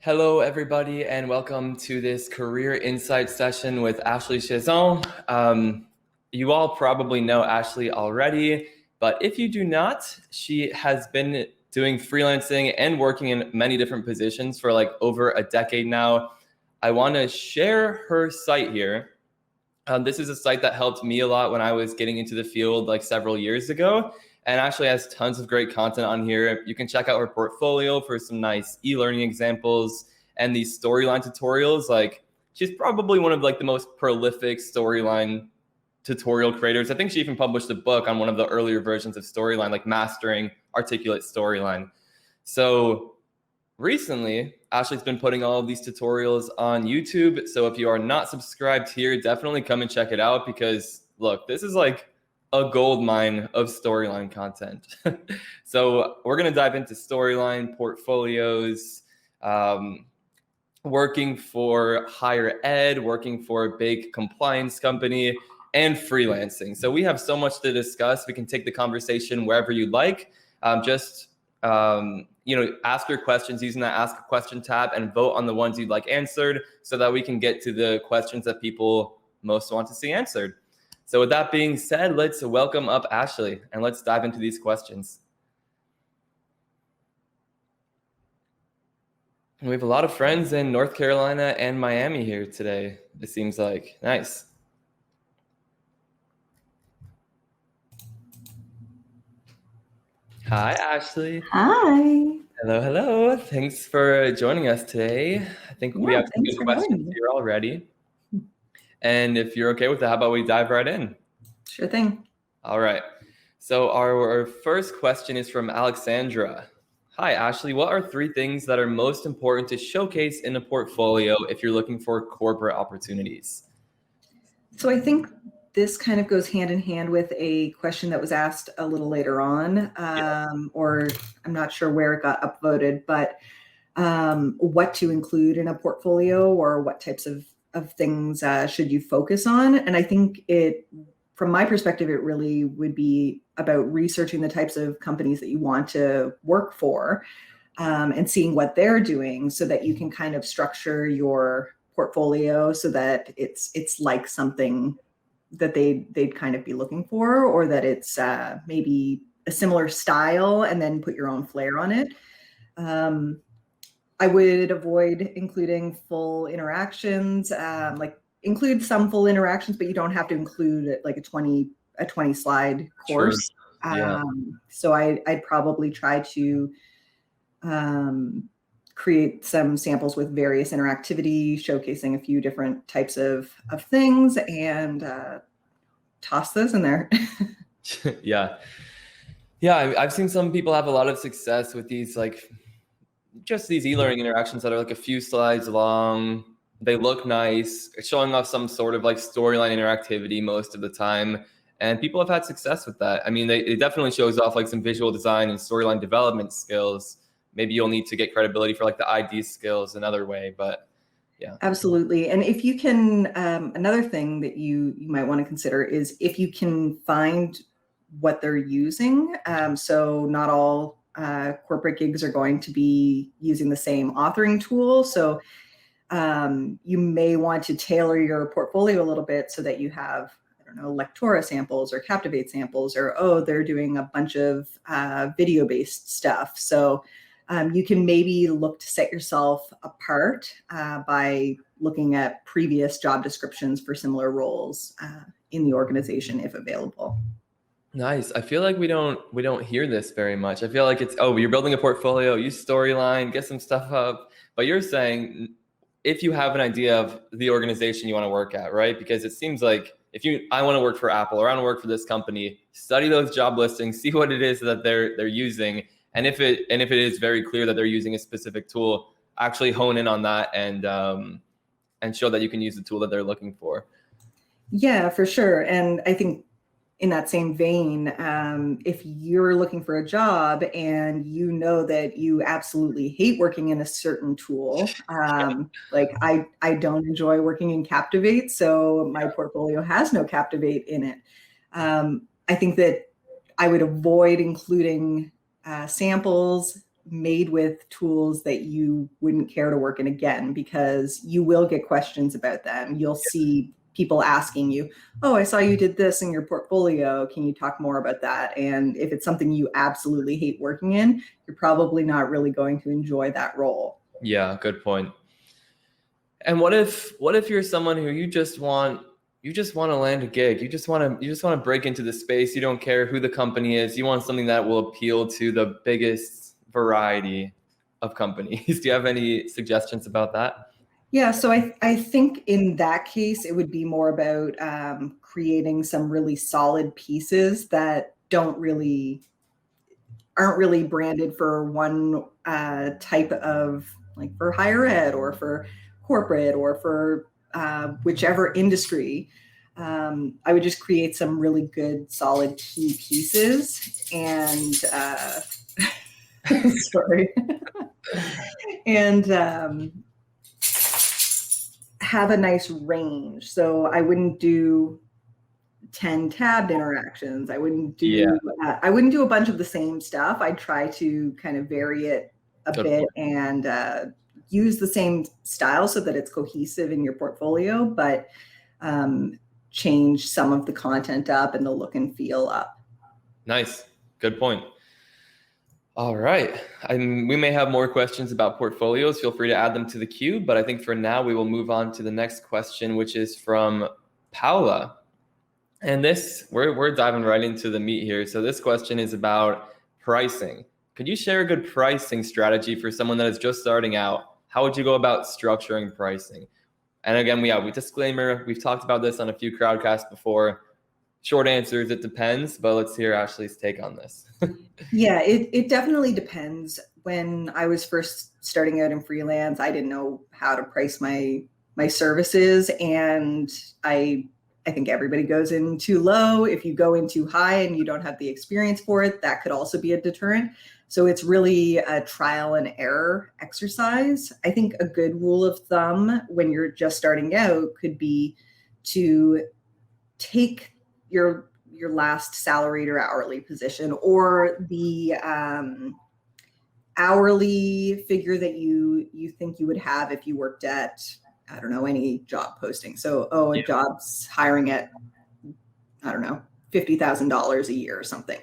Hello, everybody, and welcome to this Career Insights session with Ashley Chiasson. You all probably know Ashley already, but if you do not, she has been doing freelancing and working in many different positions for like over a decade now. I want to share her site here. This is a site that helped me a lot when I was getting into the field like several years ago, and actually has tons of great content on here. You can check out her portfolio for some nice e-learning examples and these storyline tutorials. Like, she's probably one of like the most prolific storyline tutorial creators. I think she even published a book on one of the earlier versions of storyline, like mastering articulate storyline. So recently, Ashley's been putting all of these tutorials on YouTube. So if you are not subscribed here, definitely come and check it out, because look, this is like a gold mine of storyline content. So we're going to dive into storyline, portfolios, working for higher ed, working for a big compliance company, and freelancing. So we have so much to discuss. We can take the conversation wherever you'd like. Ask your questions using that Ask a Question tab and vote on the ones you'd like answered, so that we can get to the questions that people most want to see answered. So with that being said, let's welcome up Ashley and let's dive into these questions. We have a lot of friends in North Carolina and Miami here today, it seems like. Nice. Hi, Ashley. Hi. Hello. Thanks for joining us today. I think we have some good questions here already. And if you're okay with that, how about we dive right in? Sure thing. All right. So our first question is from Alexandra. Hi, Ashley. What are 3 things that are most important to showcase in a portfolio if you're looking for corporate opportunities? So I think this kind of goes hand in hand with a question that was asked a little later on, or I'm not sure where it got upvoted, but what to include in a portfolio, or what types of things should you focus on. And I think from my perspective, it really would be about researching the types of companies that you want to work for, and seeing what they're doing, so that you can kind of structure your portfolio so that it's like something that they'd kind of be looking for, or that it's maybe a similar style, and then put your own flair on it. I would avoid including full interactions, include some full interactions, but you don't have to include like a 20 slide course. Yeah. So I'd probably try to create some samples with various interactivity, showcasing a few different types of things, and toss those in there. Yeah, I've seen some people have a lot of success with these, like, just these e-learning interactions that are like a few slides long. They look nice, showing off some sort of like storyline interactivity most of the time. And people have had success with that. I mean, it definitely shows off like some visual design and storyline development skills. Maybe you'll need to get credibility for like the ID skills another way, but yeah. Absolutely. And if you can, another thing that you might want to consider is if you can find what they're using. So not all corporate gigs are going to be using the same authoring tool. So you may want to tailor your portfolio a little bit so that you have, Lectora samples or Captivate samples, or, they're doing a bunch of video-based stuff. So you can maybe look to set yourself apart by looking at previous job descriptions for similar roles in the organization, if available. Nice. I feel like we don't hear this very much. I feel like it's, you're building a portfolio, use storyline, get some stuff up. But you're saying if you have an idea of the organization you want to work at, right? Because it seems like I want to work for Apple, or I want to work for this company, study those job listings, see what it is that they're using. And if it is very clear that they're using a specific tool, actually hone in on that and show that you can use the tool that they're looking for. Yeah, for sure. And I think in that same vein, if you're looking for a job and you know that you absolutely hate working in a certain tool, like I don't enjoy working in Captivate, so my portfolio has no Captivate in it. I think that I would avoid including samples made with tools that you wouldn't care to work in again, because you will get questions about them. You'll see people asking you, oh, I saw you did this in your portfolio. Can you talk more about that? And if it's something you absolutely hate working in, you're probably not really going to enjoy that role. Yeah, good point. And what if you're someone who you just want to land a gig. You just want to break into the space. You don't care who the company is. You want something that will appeal to the biggest variety of companies. Do you have any suggestions about that? Yeah, so I think in that case, it would be more about creating some really solid pieces that aren't really branded for one type of, like for higher ed or for corporate or for whichever industry. I would just create some really good, solid key pieces and sorry, and have a nice range. So I wouldn't do 10 tabbed interactions. I wouldn't do a bunch of the same stuff. I'd try to kind of vary it a bit and use the same style so that it's cohesive in your portfolio, but change some of the content up and the look and feel up. Nice. Good point. All right. We may have more questions about portfolios. Feel free to add them to the queue, but I think for now we will move on to the next question, which is from Paula. And this, we're diving right into the meat here. So this question is about pricing. Could you share a good pricing strategy for someone that is just starting out? How would you go about structuring pricing? And again, we disclaimer, we've talked about this on a few Crowdcasts before. Short answer is it depends, but let's hear Ashley's take on this. Yeah, it definitely depends. When I was first starting out in freelance, I didn't know how to price my services, and I think everybody goes in too low. If you go in too high and you don't have the experience for it, that could also be a deterrent. So it's really a trial and error exercise. I think a good rule of thumb when you're just starting out could be to take your last salaried or hourly position, or the hourly figure that you think you would have if you worked at, I don't know, any job posting. So, a job's hiring at, I don't know, $50,000 a year or something.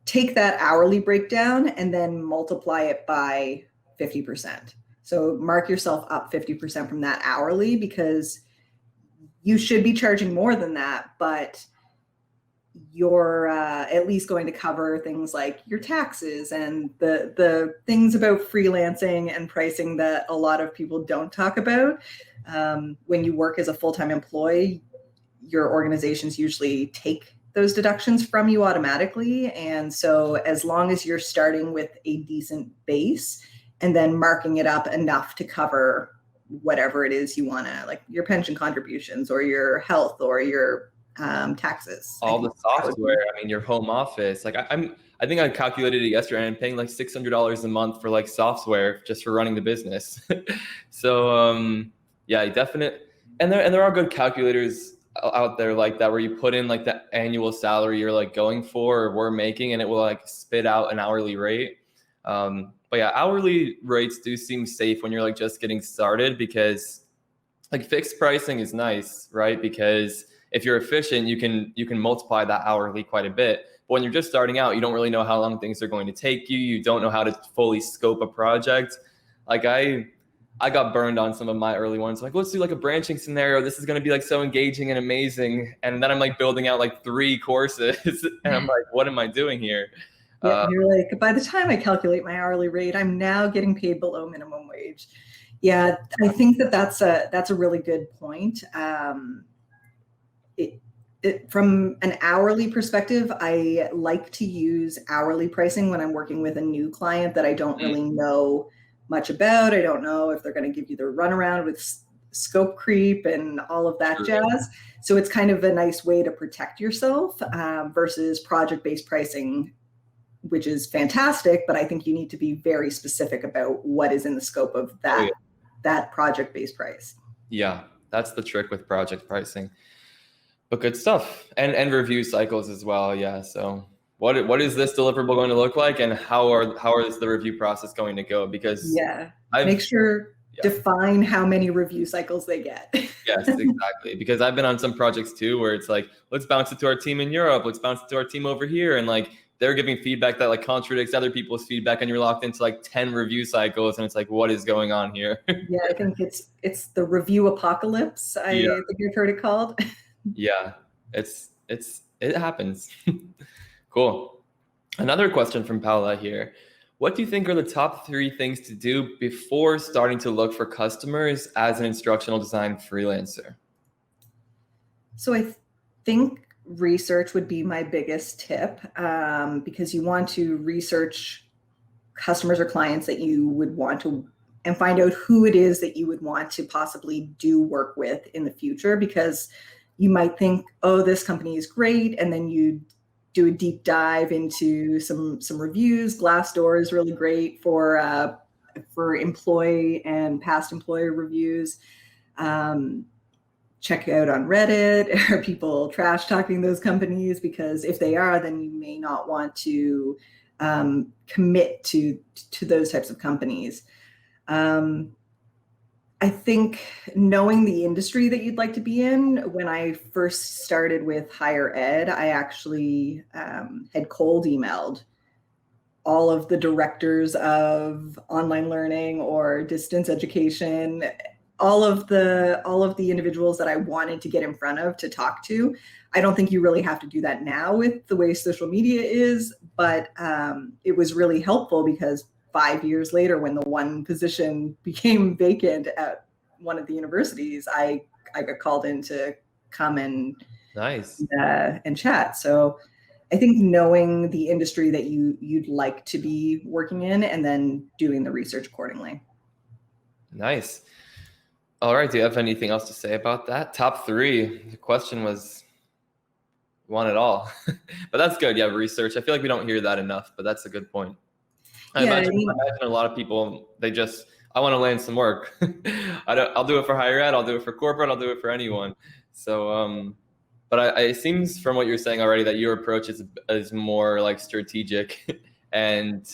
Take that hourly breakdown and then multiply it by 50%. So mark yourself up 50% from that hourly, because you should be charging more than that, but you're at least going to cover things like your taxes and the things about freelancing and pricing that a lot of people don't talk about. When you work as a full-time employee, your organizations usually take those deductions from you automatically. And so as long as you're starting with a decent base and then marking it up enough to cover whatever it is you want to, like your pension contributions or your health or your taxes. All the software, I mean, your home office. Like I think I calculated it yesterday, and I'm paying like $600 a month for like software just for running the business. So yeah, definite. And there are good calculators out there like that, where you put in like the annual salary you're like going for or we're making, and it will like spit out an hourly rate. But yeah, hourly rates do seem safe when you're like just getting started, because like fixed pricing is nice, right? Because if you're efficient, you can multiply that hourly quite a bit. But when you're just starting out, you don't really know how long things are going to take you. You don't know how to fully scope a project. Like I got burned on some of my early ones. Like, let's do like a branching scenario. This is going to be like so engaging and amazing. And then I'm like building out like 3 courses, and I'm like, what am I doing here? Yeah, you're like, by the time I calculate my hourly rate, I'm now getting paid below minimum wage. Yeah, I think that's a really good point. From an hourly perspective, I like to use hourly pricing when I'm working with a new client that I don't really know much about. I don't know if they're going to give you the runaround with scope creep and all of that jazz. So it's kind of a nice way to protect yourself versus project-based pricing, which is fantastic, but I think you need to be very specific about what is in the scope of that project-based price. Yeah, that's the trick with project pricing. But good stuff. And review cycles as well. Yeah. So what is this deliverable going to look like, and how is the review process going to go? Because make sure define how many review cycles they get. Yes, exactly. Because I've been on some projects too where it's like, let's bounce it to our team in Europe, let's bounce it to our team over here, and like they're giving feedback that like contradicts other people's feedback, and you're locked into like 10 review cycles, and it's like, what is going on here? Yeah, I think it's the review apocalypse. I think you've heard it called. Yeah, it happens. Cool. Another question from Paula here. What do you think are the top 3 things to do before starting to look for customers as an instructional design freelancer? So I think research would be my biggest tip, because you want to research customers or clients that you would want to, and find out who it is that you would want to possibly do work with in the future, because you might think, oh, this company is great, and then you do a deep dive into some reviews. Glassdoor is really great for employee and past employee reviews. Check out on Reddit. Are people trash talking those companies? Because if they are, then you may not want to commit to those types of companies. I think knowing the industry that you'd like to be in. When I first started with higher ed, I actually had cold emailed all of the directors of online learning or distance education, all of the individuals that I wanted to get in front of to talk to. I don't think you really have to do that now with the way social media is, but it was really helpful because 5 years later, when the one position became vacant at one of the universities, I got called in to come and chat. So I think knowing the industry that you'd like to be working in, and then doing the research accordingly. Nice. All right. Do you have anything else to say about that? Top 3. The question was, you want it all, but that's good. Yeah, research. I feel like we don't hear that enough, but that's a good point. I imagine a lot of people, I want to land some work. I'll do it for higher ed. I'll do it for corporate. I'll do it for anyone. So, but it seems from what you're saying already that your approach is more like strategic and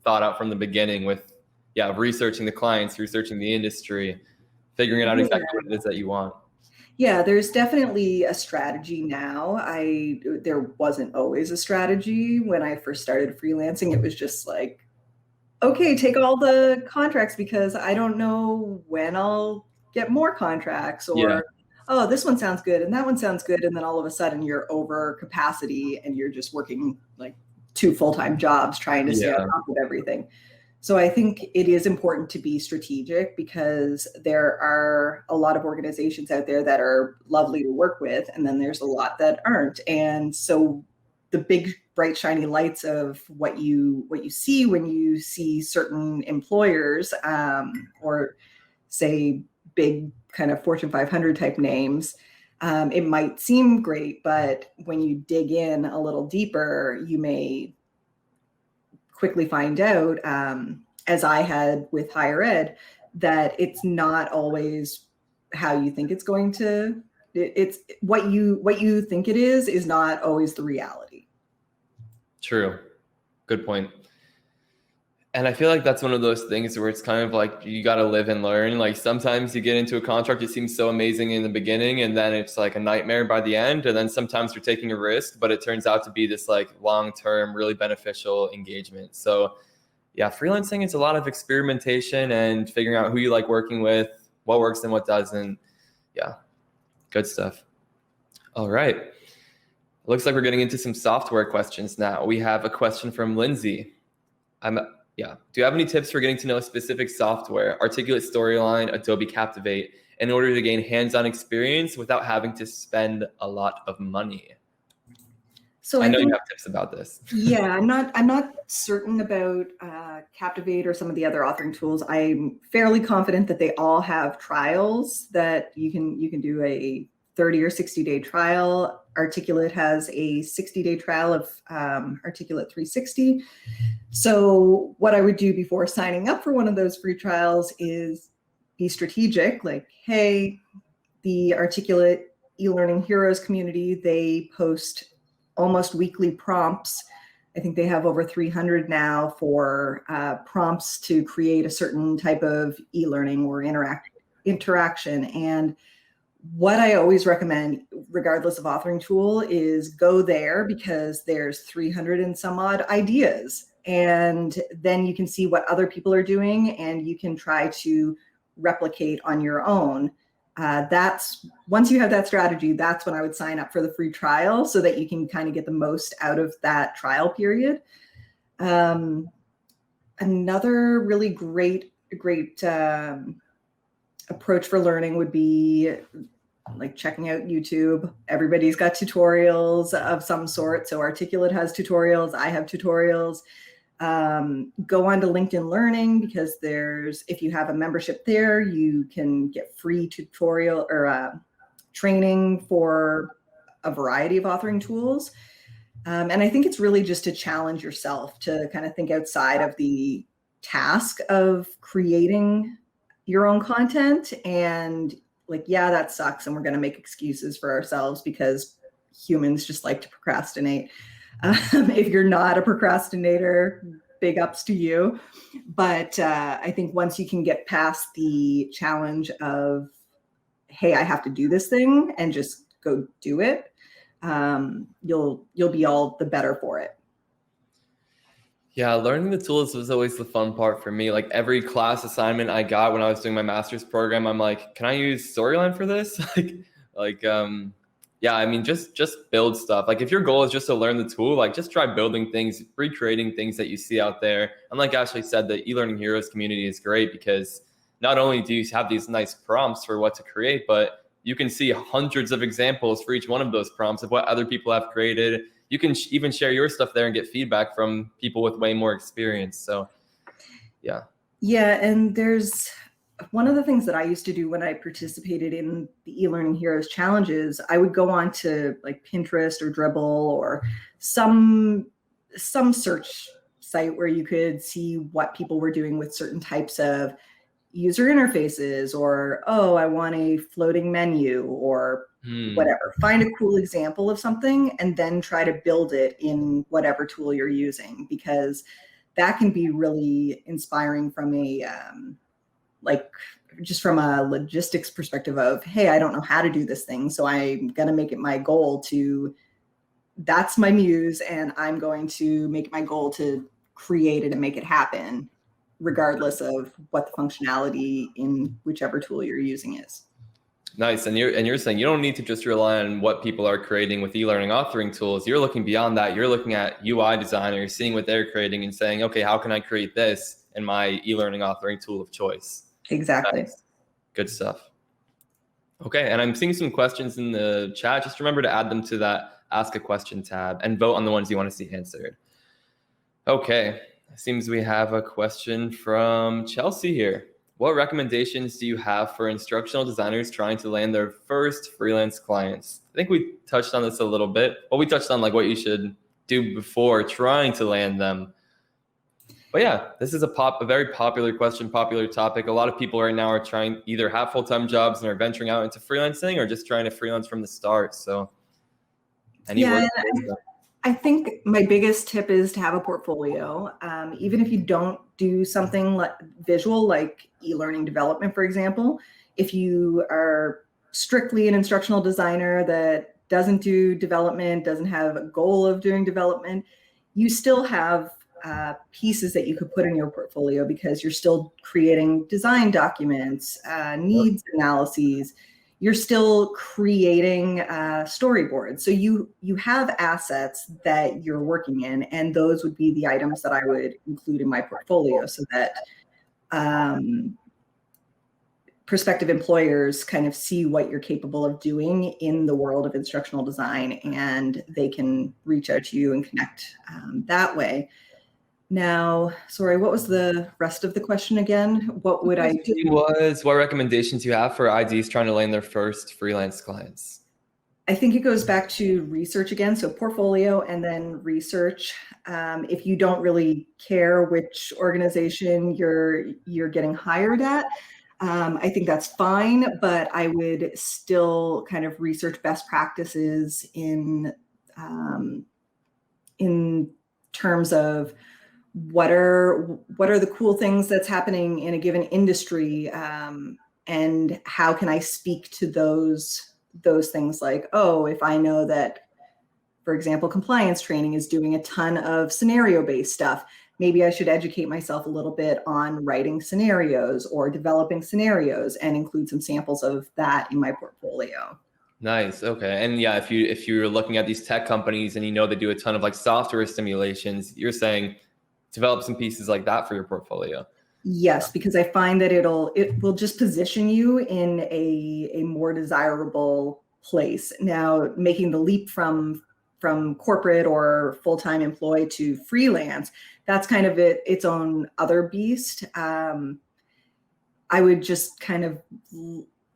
thought out from the beginning with, researching the clients, researching the industry, figuring out exactly what it is that you want. Yeah, there's definitely a strategy now. There wasn't always a strategy when I first started freelancing. It was just like, okay, take all the contracts because I don't know when I'll get more contracts, or oh, this one sounds good and that one sounds good, and then all of a sudden you're over capacity and you're just working like 2 full-time jobs trying to stay on top of everything. So I think it is important to be strategic, because there are a lot of organizations out there that are lovely to work with, and then there's a lot that aren't. And so the big, bright, shiny lights of what you see when you see certain employers, or say big kind of Fortune 500 type names, it might seem great, but when you dig in a little deeper, you may quickly find out, as I had with higher ed, that it's not always how you think it's going to. It's what you think it is not always the reality. True. Good point. And I feel like that's one of those things where it's kind of like you got to live and learn. Like sometimes you get into a contract, it seems so amazing in the beginning, and then it's like a nightmare by the end. And then sometimes you're taking a risk, but it turns out to be this like long-term, really beneficial engagement. So yeah, freelancing is a lot of experimentation and figuring out who you like working with, what works and what doesn't. Yeah, good stuff. All right. Looks like we're getting into some software questions now. We have a question from Lindsay. Do you have any tips for getting to know a specific software, Articulate Storyline, Adobe Captivate, in order to gain hands-on experience without having to spend a lot of money? So I know you have tips about this. Yeah, I'm not certain about Captivate or some of the other authoring tools. I'm fairly confident that they all have trials that you can do a 30 or 60-day trial. Articulate has a 60-day trial of Articulate 360. So what I would do before signing up for one of those free trials is be strategic. Like, hey, the Articulate eLearning Heroes community, they post almost weekly prompts I think they have over 300 now for prompts to create a certain type of e-learning or interaction. And what I always recommend, regardless of authoring tool, is go there because there's 300 and some odd ideas. And then you can see what other people are doing and you can try to replicate on your own. That's once you have that strategy, that's when I would sign up for the free trial so that you can kind of get the most out of that trial period. Another really great approach for learning would be like checking out YouTube. Everybody's got tutorials of some sort. So Articulate has tutorials. I have tutorials. Go on to LinkedIn Learning because if you have a membership there, you can get free tutorial or training for a variety of authoring tools. And I think it's really just to challenge yourself to kind of think outside of the task of creating your own content and like, yeah, that sucks. And we're going to make excuses for ourselves because humans just like to procrastinate. If you're not a procrastinator, big ups to you. But I think once you can get past the challenge of, hey, I have to do this thing and just go do it, you'll be all the better for it. Yeah, learning the tools was always the fun part for me. Like every class assignment I got when I was doing my master's program, I'm like, can I use Storyline for this? Yeah, I mean, just build stuff. Like if your goal is just to learn the tool, like just try building things, recreating things that you see out there. And like Ashley said, the eLearning Heroes community is great because not only do you have these nice prompts for what to create, but you can see hundreds of examples for each one of those prompts of what other people have created. You can even share your stuff there and get feedback from people with way more experience. So, yeah. Yeah, and there's one of the things that I used to do when I participated in the eLearning Heroes challenges, I would go on to like Pinterest or Dribbble or some search site where you could see what people were doing with certain types of user interfaces or, oh, I want a floating menu or whatever. Find a cool example of something and then try to build it in whatever tool you're using, because that can be really inspiring from a just from a logistics perspective of, hey, I don't know how to do this thing, so I'm going to make it my goal to, that's my muse, and I'm going to make my goal to create it and make it happen, regardless of what the functionality in whichever tool you're using is. Nice. And you're saying you don't need to just rely on what people are creating with e-learning authoring tools. You're looking beyond that. You're looking at UI designers, seeing what they're creating and saying, okay, how can I create this in my e-learning authoring tool of choice? Exactly. Nice. Good stuff. Okay. And I'm seeing some questions in the chat. Just remember to add them to that Ask a Question tab and vote on the ones you want to see answered. Okay. It seems we have a question from Chelsea here. What recommendations do you have for instructional designers trying to land their first freelance clients? I think we touched on this a little bit. Well, we touched on like what you should do before trying to land them. But yeah, this is a very popular question, popular topic. A lot of people right now are trying either have full-time jobs and are venturing out into freelancing or just trying to freelance from the start. So I think my biggest tip is to have a portfolio. Even if you don't do something like visual, like e-learning development, for example, if you are strictly an instructional designer that doesn't do development, doesn't have a goal of doing development, you still have pieces that you could put in your portfolio because you're still creating design documents, needs analyses. You're still creating storyboards. So you have assets that you're working in, and those would be the items that I would include in my portfolio so that prospective employers kind of see what you're capable of doing in the world of instructional design, and they can reach out to you and connect that way. Now, sorry, what was the rest of the question again? What would I do? What recommendations you have for IDs trying to land their first freelance clients? I think it goes back to research again. So portfolio and then research. If you don't really care which organization you're getting hired at, I think that's fine, but I would still kind of research best practices in terms of what are the cool things that's happening in a given industry, and how can I speak to those things, like, oh, if I know that, for example, compliance training is doing a ton of scenario-based stuff, maybe I should educate myself a little bit on writing scenarios or developing scenarios and include some samples of that in my portfolio. Nice. Okay. And yeah, if you're looking at these tech companies and they do a ton of like software simulations, you're saying develop some pieces like that for your portfolio. Yes, because I find that it will just position you in a more desirable place. Now, making the leap from corporate or full-time employee to freelance, that's kind of its own other beast. I would just kind of,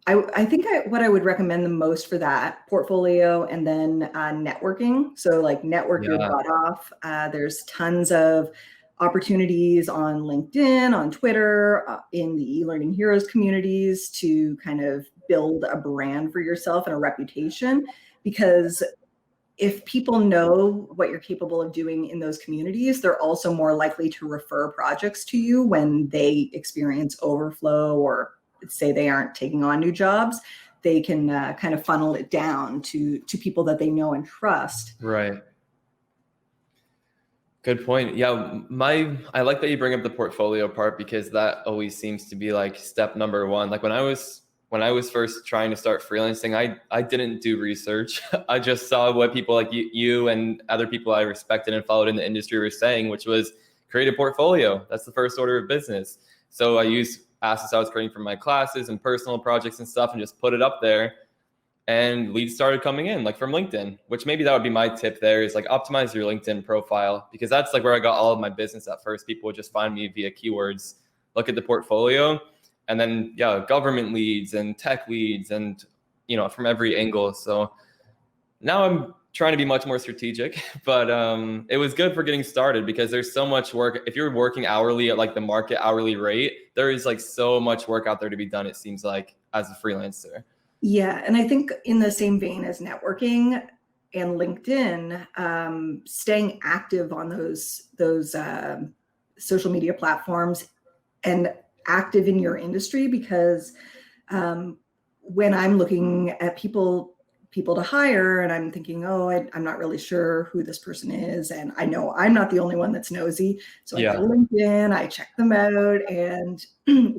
I think what I would recommend the most for that, portfolio, and then networking. So like network your butt off. There's tons of opportunities on LinkedIn, on Twitter, in the eLearning Heroes communities to kind of build a brand for yourself and a reputation, because if people know what you're capable of doing in those communities, they're also more likely to refer projects to you when they experience overflow, or say they aren't taking on new jobs. They can kind of funnel it down to people that they know and trust. Right. Good point. Yeah, I like that you bring up the portfolio part, because that always seems to be like step number one. Like when I was first trying to start freelancing, I didn't do research. I just saw what people like you and other people I respected and followed in the industry were saying, which was create a portfolio. That's the first order of business. So I used assets I was creating from my classes and personal projects and stuff, and just put it up there. And leads started coming in, like from LinkedIn, which maybe that would be my tip there, is like optimize your LinkedIn profile, because that's like where I got all of my business at first. People would just find me via keywords, look at the portfolio, and then government leads and tech leads, and from every angle. So now I'm trying to be much more strategic, but it was good for getting started, because there's so much work. If you're working hourly at like the market hourly rate, there is like so much work out there to be done, it seems like, as a freelancer. Yeah, and I think in the same vein as networking and LinkedIn, staying active on those social media platforms and active in your industry, because when I'm looking at people to hire, and I'm thinking, oh, I'm not really sure who this person is, and I know I'm not the only one that's nosy, so I go to LinkedIn, I check them out, and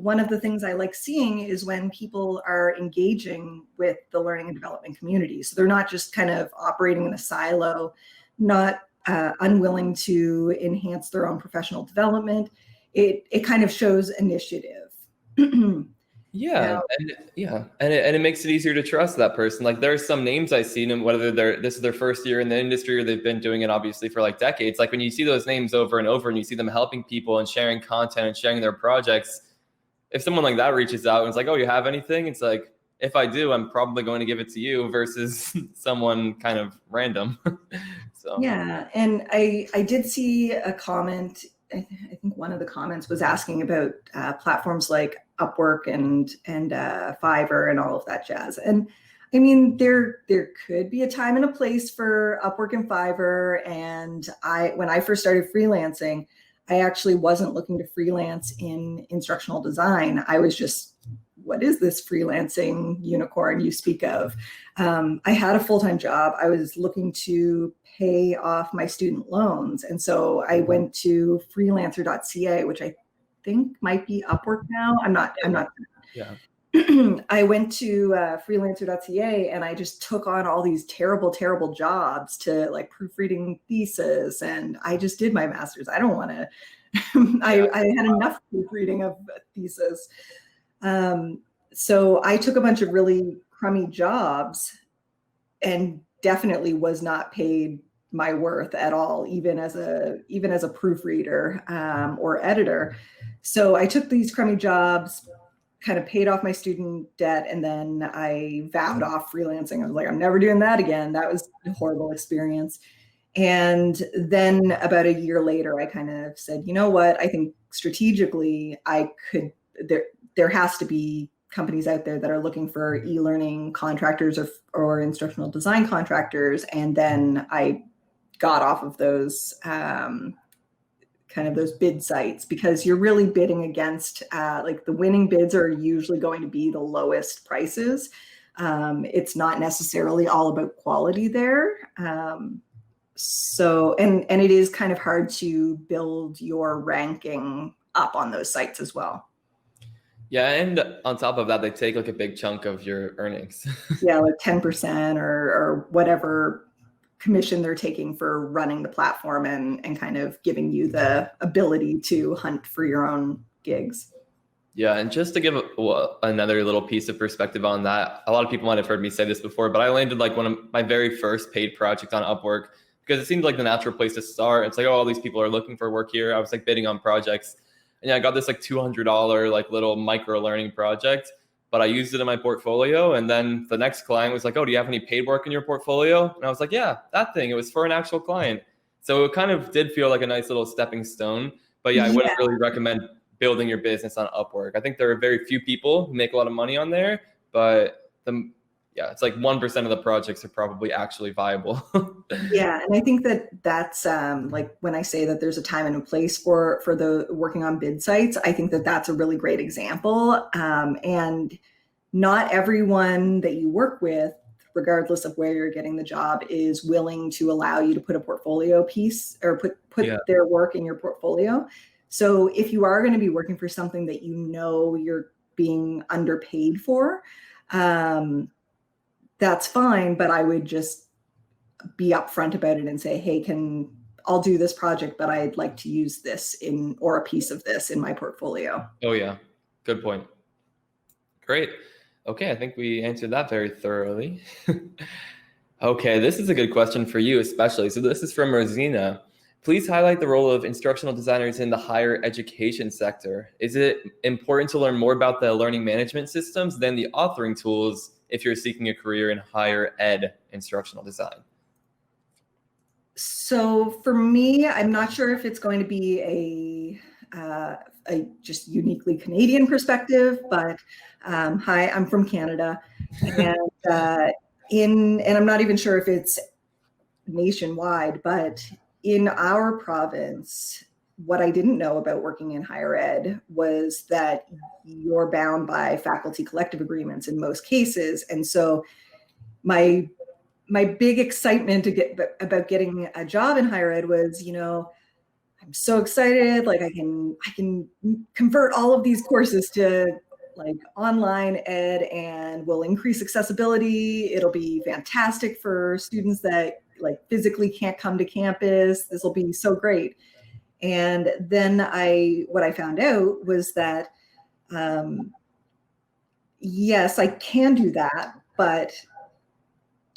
one of the things I like seeing is when people are engaging with the learning and development community. So they're not just kind of operating in a silo, not unwilling to enhance their own professional development. It kind of shows initiative. And it makes it easier to trust that person. Like there are some names I've seen, and whether this is their first year in the industry or they've been doing it obviously for like decades, like when you see those names over and over and you see them helping people and sharing content and sharing their projects, if someone like that reaches out and it's like, oh, you have anything? It's like, if I do, I'm probably going to give it to you versus someone kind of random. So yeah, and I did see a comment. I think one of the comments was asking about platforms like Upwork and Fiverr and all of that jazz. And I mean, there could be a time and a place for Upwork and Fiverr. And when I first started freelancing, I actually wasn't looking to freelance in instructional design. I was just, what is this freelancing unicorn you speak of? I had a full-time job. I was looking to pay off my student loans. And so I went to freelancer.ca, which I think might be Upwork now. I'm not. Yeah. I went to freelancer.ca and I just took on all these terrible jobs to like proofreading thesis. And I just did my master's. I don't want to, I had enough proofreading of thesis. So I took a bunch of really crummy jobs and definitely was not paid my worth at all, even as a proofreader or editor. So I took these crummy jobs, kind of paid off my student debt, and then I vowed off freelancing. I was like, I'm never doing that again. That was a horrible experience. And then about a year later, I kind of said, you know what? I think strategically, there has to be companies out there that are looking for e-learning contractors or instructional design contractors. And then I got off of those kind of those bid sites, because you're really bidding against like the winning bids are usually going to be the lowest prices. It's not necessarily all about quality there. So, and it is kind of hard to build your ranking up on those sites as well. Yeah, and on top of that, they take like a big chunk of your earnings. Yeah, like 10% or whatever commission they're taking for running the platform and kind of giving you the ability to hunt for your own gigs. Yeah, and just to give another little piece of perspective on that, a lot of people might have heard me say this before, but I landed like one of my very first paid projects on Upwork because it seemed like the natural place to start. It's like, oh, all these people are looking for work here. I was like bidding on projects, and yeah, I got this like $200 like little micro learning project, but I used it in my portfolio. And then the next client was like, oh, do you have any paid work in your portfolio? And I was like, yeah, that thing. It was for an actual client. So it kind of did feel like a nice little stepping stone. But yeah, I wouldn't really recommend building your business on Upwork. I think there are very few people who make a lot of money on there, but it's like 1% of the projects are probably actually viable. Yeah, and I think that's like when I say that there's a time and a place for the working on bid sites, I think that that's a really great example. And not everyone that you work with, regardless of where you're getting the job, is willing to allow you to put a portfolio piece or put their work in your portfolio. So if you are going to be working for something that you know you're being underpaid for, that's fine, but I would just be upfront about it and say, hey, I'll do this project, but I'd like to use this or a piece of this in my portfolio. Oh yeah, good point. Great. Okay, I think we answered that very thoroughly. Okay, this is a good question for you especially. So this is from Rosina. Please highlight the role of instructional designers in the higher education sector. Is it important to learn more about the learning management systems than the authoring tools if you're seeking a career in higher ed instructional design? So for me, I'm not sure if it's going to be a just uniquely Canadian perspective, but hi, I'm from Canada, and I'm not even sure if it's nationwide, but in our province, what I didn't know about working in higher ed was that you're bound by faculty collective agreements in most cases. And so my big excitement about getting a job in higher ed was, I'm so excited, like I can convert all of these courses to like online ed and will increase accessibility. It'll be fantastic for students that like physically can't come to campus. This will be so great. And then what I found out was that, yes, I can do that, but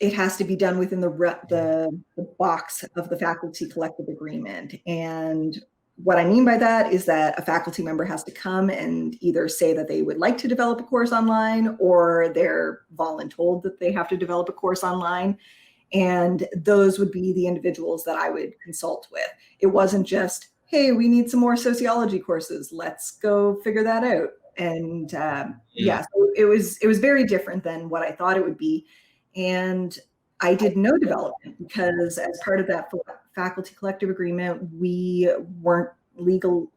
it has to be done within the box of the faculty collective agreement. And what I mean by that is that a faculty member has to come and either say that they would like to develop a course online, or they're voluntold that they have to develop a course online. And those would be the individuals that I would consult with. It wasn't just, hey, we need some more sociology courses. Let's go figure that out. And so it was very different than what I thought it would be. And I did no development because as part of that faculty collective agreement, we weren't legally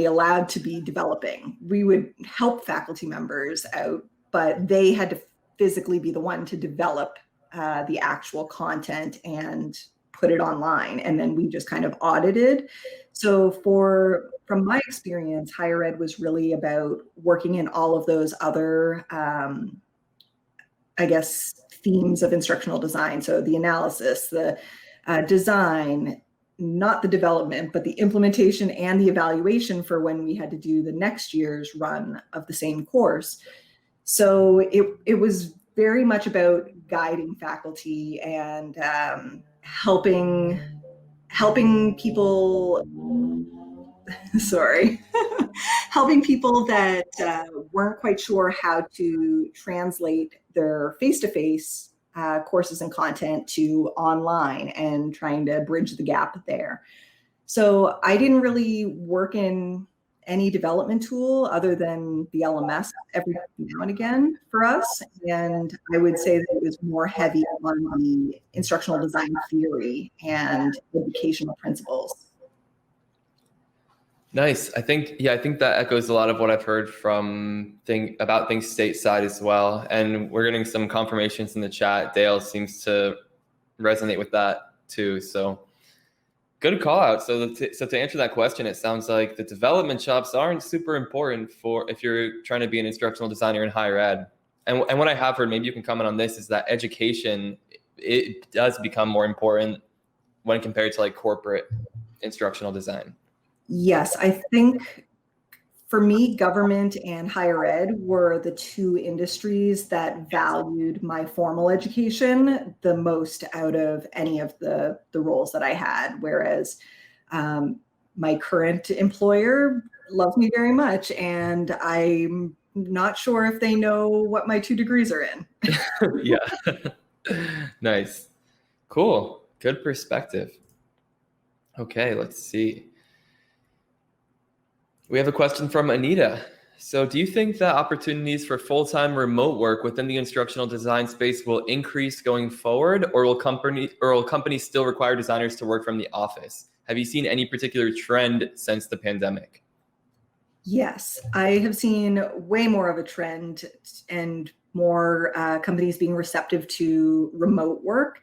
allowed to be developing. We would help faculty members out, but they had to physically be the one to develop the actual content and put it online. And then we just kind of audited. So from my experience, higher ed was really about working in all of those other themes of instructional design. So the analysis, the design, not the development, but the implementation and the evaluation for when we had to do the next year's run of the same course. So it was very much about guiding faculty and helping people, helping people that weren't quite sure how to translate their face-to-face courses and content to online and trying to bridge the gap there. So I didn't really work in any development tool other than the LMS every now and again for us. And I would say that it was more heavy on the instructional design theory and educational principles. Nice. I think that echoes a lot of what I've heard about things stateside as well. And we're getting some confirmations in the chat. Dale seems to resonate with that too. So good call out. So to answer that question, it sounds like the development jobs aren't super important for if you're trying to be an instructional designer in higher ed. And what I have heard, maybe you can comment on this, is that education, it does become more important when compared to like corporate instructional design. Yes, I think for me, government and higher ed were the two industries that valued my formal education the most out of any of the roles that I had. Whereas my current employer loves me very much, and I'm not sure if they know what my 2 degrees are in. Yeah. Nice. Cool. Good perspective. Okay, let's see. We have a question from Anita. So do you think that opportunities for full-time remote work within the instructional design space will increase going forward, or will companies still require designers to work from the office? Have you seen any particular trend since the pandemic? Yes, I have seen way more of a trend and more companies being receptive to remote work.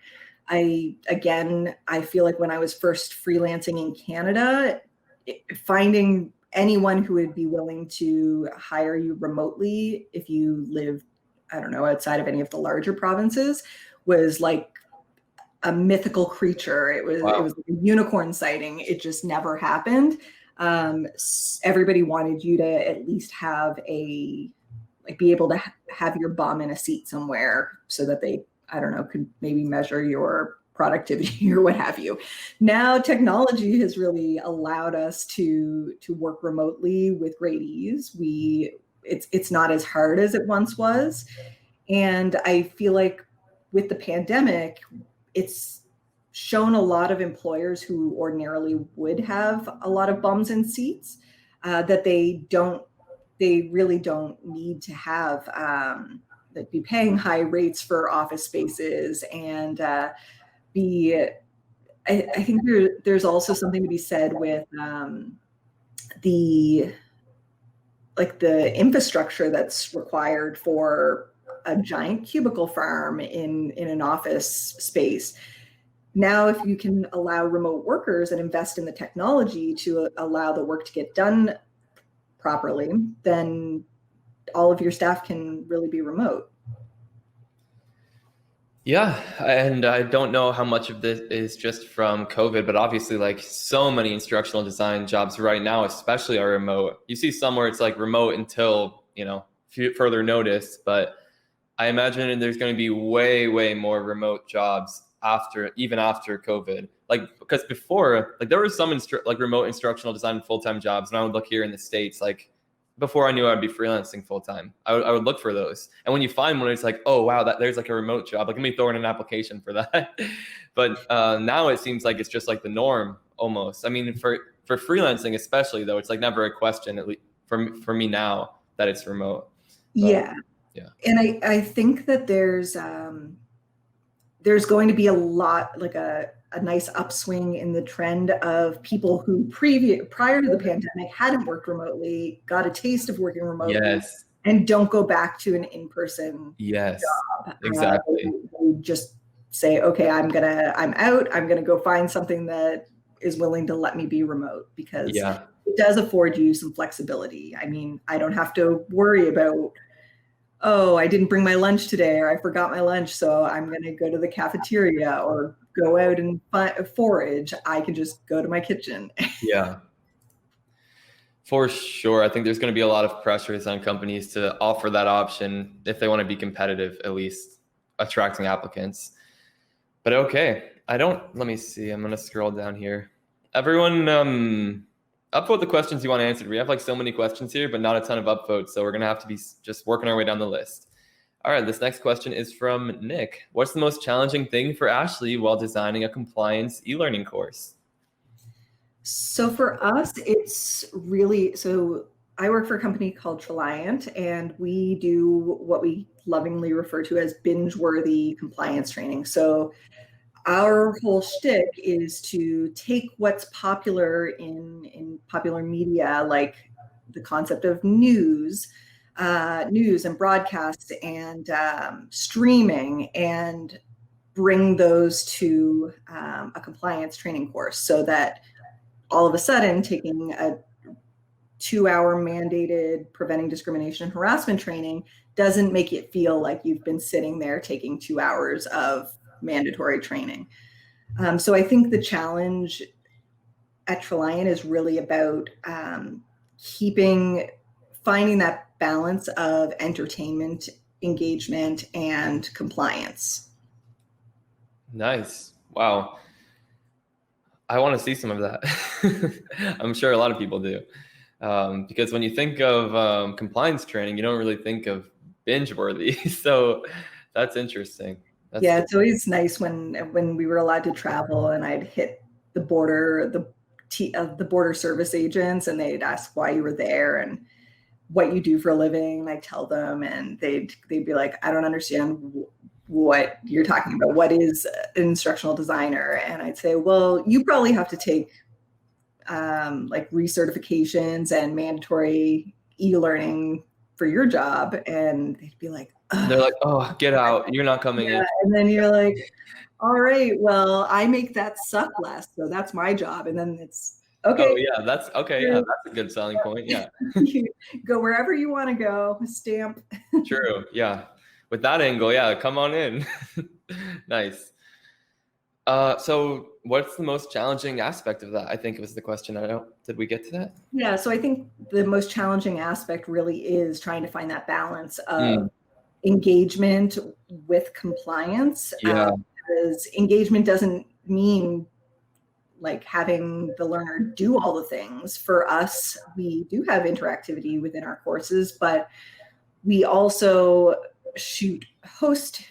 I feel like when I was first freelancing in Canada, finding anyone who would be willing to hire you remotely if you lived, I don't know, outside of any of the larger provinces was like a mythical creature. It was Wow. it was like a unicorn sighting. It just never happened. Everybody wanted you to at least have be able to have your bum in a seat somewhere so that they, I don't know, could maybe measure your productivity or what have you. Now technology has really allowed us to work remotely with great ease. It's not as hard as it once was. And I feel like with the pandemic, it's shown a lot of employers who ordinarily would have a lot of bums in seats that they really don't need to have be paying high rates for office spaces and I think there's also something to be said with the infrastructure that's required for a giant cubicle farm in an office space. Now, if you can allow remote workers and invest in the technology to allow the work to get done properly, then all of your staff can really be remote. Yeah, and I don't know how much of this is just from COVID, but obviously like so many instructional design jobs right now, especially are remote. You see somewhere it's like remote until, further notice, but I imagine there's going to be way, way more remote jobs even after COVID. Like, because before, like there were some remote instructional design full-time jobs, and I would look here in the States, like before I knew I'd be freelancing full-time, I would look for those. And when you find one, it's like, oh, wow, there's like a remote job. Like, let me throw in an application for that. But now it seems like it's just like the norm almost. I mean, for freelancing especially, though, it's like never a question, at least for me now, that it's remote. But, yeah. And I think that there's going to be a lot, like a nice upswing in the trend of people who prior to the pandemic hadn't worked remotely, got a taste of working remotely, yes, and don't go back to an in-person yes, job. exactly. They just say, okay, I'm out. I'm gonna go find something that is willing to let me be remote, because it does afford you some flexibility. I mean, I don't have to worry about, oh, I didn't bring my lunch today, or I forgot my lunch, so I'm going to go to the cafeteria or go out and forage. I can just go to my kitchen. Yeah, for sure. I think there's going to be a lot of pressures on companies to offer that option if they want to be competitive, at least attracting applicants. But okay, let me see. I'm going to scroll down here. Everyone, upvote the questions you want answered. We have like so many questions here, but not a ton of upvotes. So we're going to have to be just working our way down the list. All right, this next question is from Nick. What's the most challenging thing for Ashley while designing a compliance e-learning course? So for us, it's really, so I work for a company called Treliant, and we do what we lovingly refer to as binge-worthy compliance training. So our whole shtick is to take what's popular in popular media, like the concept of news and broadcast and streaming, and bring those to a compliance training course, so that all of a sudden taking a 2-hour mandated preventing discrimination and harassment training doesn't make it feel like you've been sitting there taking 2 hours of mandatory training. So I think the challenge at Treliant is really about finding that balance of entertainment, engagement, and compliance. Nice. Wow. I want to see some of that. I'm sure a lot of people do. Because when you think of compliance training, you don't really think of binge worthy. So that's interesting. Yeah, it's always nice when we were allowed to travel and I'd hit the border, the border service agents, and they'd ask why you were there and what you do for a living. And I tell them, and they'd be like, I don't understand what you're talking about. What is an instructional designer? And I'd say, well, you probably have to take like recertifications and mandatory e-learning for your job. And they'd be like, they're like, oh, get out. You're not coming in. And then you're like, all right, well, I make that suck less. So that's my job. And then it's okay. Oh yeah, that's okay. Yeah, that's a good selling point. Yeah. You go wherever you want to go, stamp. True. Yeah. With that angle, yeah, come on in. Nice. So what's the most challenging aspect of that? I think was the question. Did we get to that? Yeah, so I think the most challenging aspect really is trying to find that balance of engagement with compliance. Yeah. Because engagement doesn't mean like having the learner do all the things. For us, we do have interactivity within our courses, but we also shoot host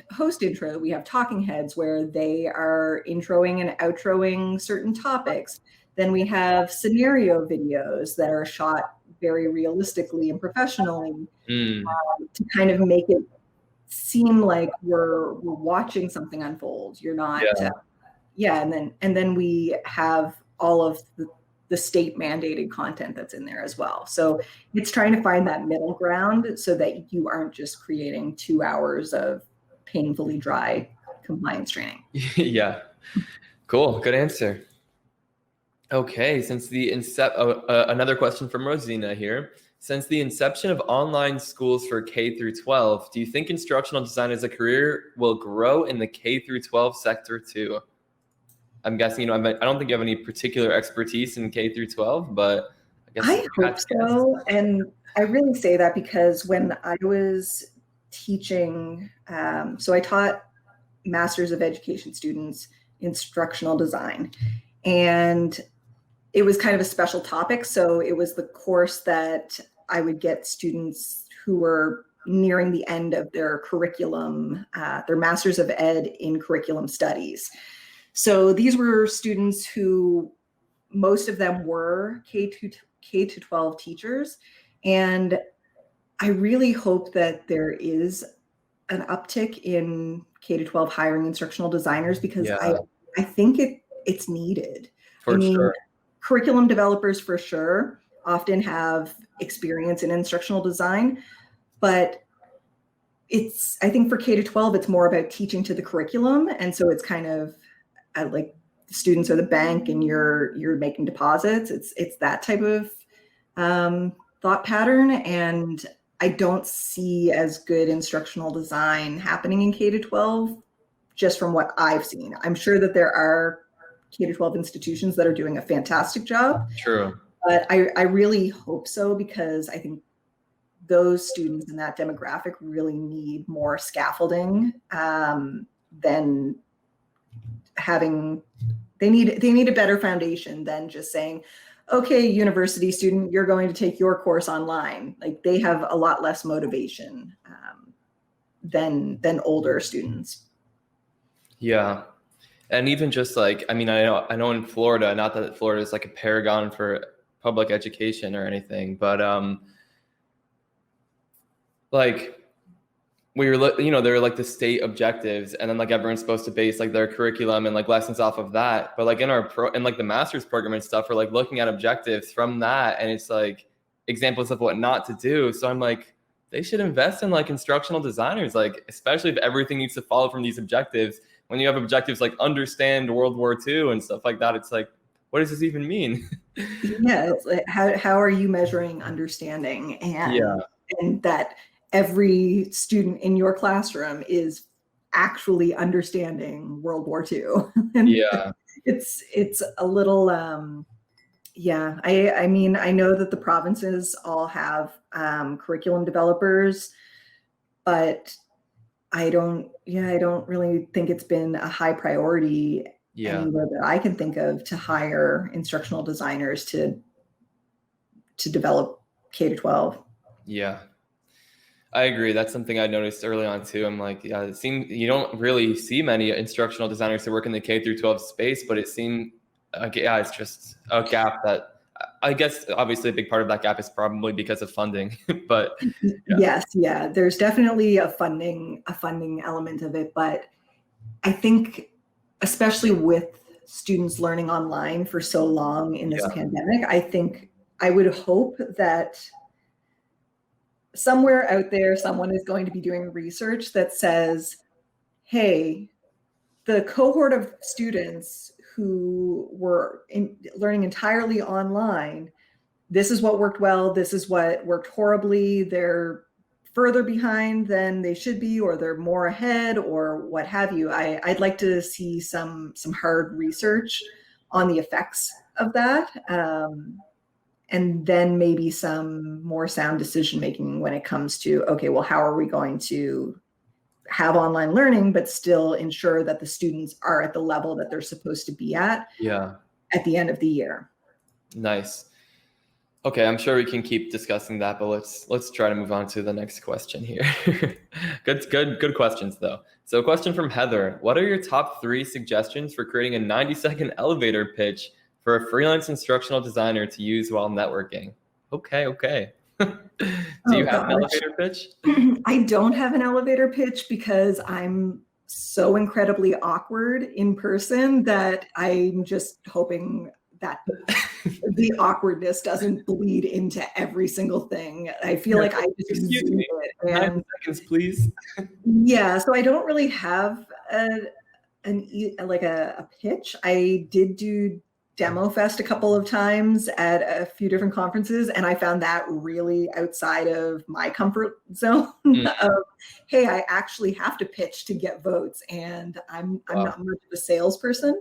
intro. We have talking heads where they are introing and outroing certain topics. Then we have scenario videos that are shot very realistically and professionally to kind of make it seem like we're watching something unfold. You're not, and then we have all of the state mandated content that's in there as well. So it's trying to find that middle ground so that you aren't just creating 2 hours of painfully dry compliance training. Yeah. Cool. Good answer. Okay. Since the another question from Rosina here. Since the inception of online schools for K through 12, do you think instructional design as a career will grow in the K through 12 sector too? I'm guessing, I don't think you have any particular expertise in K through 12, but I guess I hope so. And I really say that because when I was teaching, so I taught Masters of Education students instructional design, and it was kind of a special topic. So it was the course that I would get students who were nearing the end of their curriculum, their Masters of Ed in Curriculum Studies. So these were students who, most of them were K to 12 teachers. And I really hope that there is an uptick in K to 12 hiring instructional designers, because I think it's needed. For sure. Curriculum developers for sure often have experience in instructional design, but I think for K to 12, it's more about teaching to the curriculum. And so it's kind of like the students are the bank and you're making deposits. It's that type of thought pattern. And I don't see as good instructional design happening in K to 12, just from what I've seen. I'm sure that there are K to 12 institutions that are doing a fantastic job. True. But I really hope so, because I think those students in that demographic really need more scaffolding than they need a better foundation than just saying, okay, university student, you're going to take your course online. Like, they have a lot less motivation than older students. Yeah. And even just like, I mean, I know in Florida, not that Florida is like a paragon for public education or anything, but like we were, there are like the state objectives, and then like everyone's supposed to base like their curriculum and like lessons off of that. But like in our in like the master's program and stuff, we're like looking at objectives from that, and it's like examples of what not to do. So I'm like, they should invest in like instructional designers, like especially if everything needs to follow from these objectives. When you have objectives like understand World War II and stuff like that, it's like, what does this even mean? Yeah, it's like, how are you measuring understanding, Yeah, and that every student in your classroom is actually understanding World War II? And yeah, it's a little yeah, I mean, I know that the provinces all have curriculum developers, but I don't really think it's been a high priority yeah, anywhere that I can think of to hire instructional designers to develop K to 12. yeah. I agree. That's something I noticed early on too. I'm like, yeah, it seems you don't really see many instructional designers that work in the K through 12 space, but it seemed like, yeah, it's just a gap that I guess obviously a big part of that gap is probably because of funding. But yeah, Yes, yeah, there's definitely a funding element of it, but I think especially with students learning online for so long in this yeah, pandemic, I think I would hope that somewhere out there, someone is going to be doing research that says, hey, the cohort of students who were learning entirely online, this is what worked well, this is what worked horribly, they're further behind than they should be, or they're more ahead, or what have you. I'd like to see some hard research on the effects of that. And then maybe some more sound decision making when it comes to, okay, well, how are we going to have online learning but still ensure that the students are at the level that they're supposed to be at yeah. the end of the year? Nice. Okay, I'm sure we can keep discussing that, but let's try to move on to the next question here. Good questions though. So a question from Heather: what are your top 3 suggestions for creating a 90-second elevator pitch for a freelance instructional designer to use while networking? Okay. Do you Oh have an gosh. elevator pitch? I don't have an elevator pitch because I'm so incredibly awkward in person that I'm just hoping that the awkwardness doesn't bleed into every single thing. I feel like I just Excuse exude me. it. 90 And seconds, please. yeah, so I don't really have a pitch. I did do Demo Fest a couple of times at a few different conferences, and I found that really outside of my comfort zone of, hey, I actually have to pitch to get votes, and I'm Wow. not much of a salesperson.